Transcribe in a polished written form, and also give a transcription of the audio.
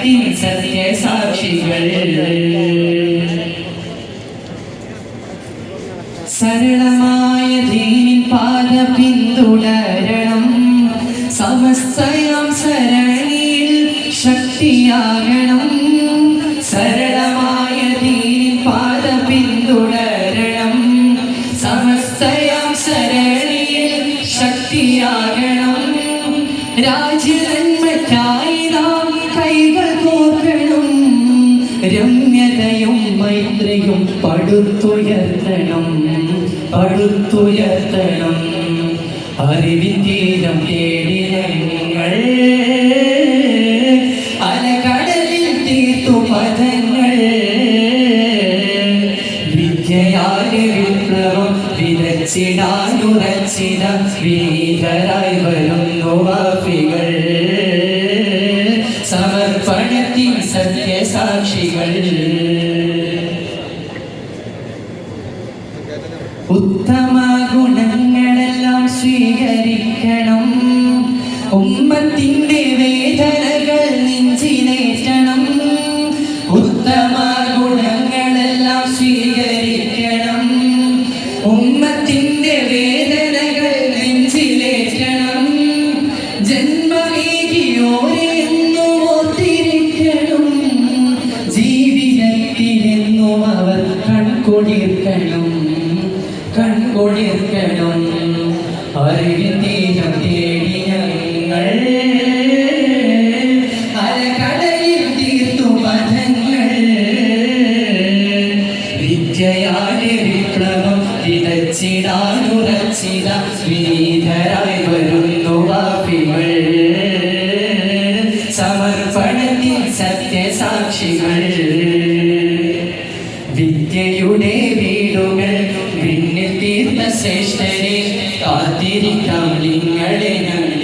സമർപ്പണത്തിൻ സത്യസാക്ഷികൾ സരളമായ ദീനിൻ പാത പിന്തുടരണം സമസ്തയാം സരണിയിൽ ശക്തിയാകണം സരളമായ ദീനിൻ പാത പിന്തുടരണം സമസ്തയാം സരണിയിൽ ശക്തിയാകണം രാജ്യനന്മയ്ക്കായി നാം കൈകൾ കോർക്കണം രമ്യതയും മൈത്രിയും പടുത്തുയർത്തണം അറിവിൻ തീരം തേടി ഞങ്ങൾ അലകടലിൽ തീർത്തു പദങ്ങൾ വിദ്യയാലെ വിപ്ലവം വിതച്ചിടാനുറച്ചിട വീരരായി വരുന്നു വാഫികൾ സമർപ്പണത്തിൻ സത്യസാക്ഷികൾ ഉത്തമ ഗുണങ്ങളെല്ലാം സ്വീകരിക്കണം ഉമ്മത്തിന്റെ വേദനകൾ നെഞ്ചിലേറ്റണം ഉത്തമ ഗുണങ്ങളെല്ലാം സ്വീകരിക്കണം ഉമ്മത്തിന്റെ വേദനകൾ നെഞ്ചിലേറ്റണം ജന്മമേകിയോരെന്നും ഓർത്തിരിക്കണം ജീവിതത്തിലെന്നും അവർ കൺകൊണ്ടിരിക്കണം അറിവിൻ തീരം തേടി ഞങ്ങൾ അലകടലിൽ തീർത്തു പദങ്ങൾ വിദ്യയാലെ വിപ്ലവം വിതച്ചിടാനുറച്ചിട വിനീതരായി വരുന്നു വാഫികൾ സമർപ്പണത്തിൻ സത്യസാക്ഷികൾ വിദ്യയുടെ വീടുകൾ വിണ്ണിൽ തീർത്ത ശ്രേഷ്ഠരെ കാത്തിരിക്കാം നിങ്ങളെ ഞങ്ങൾ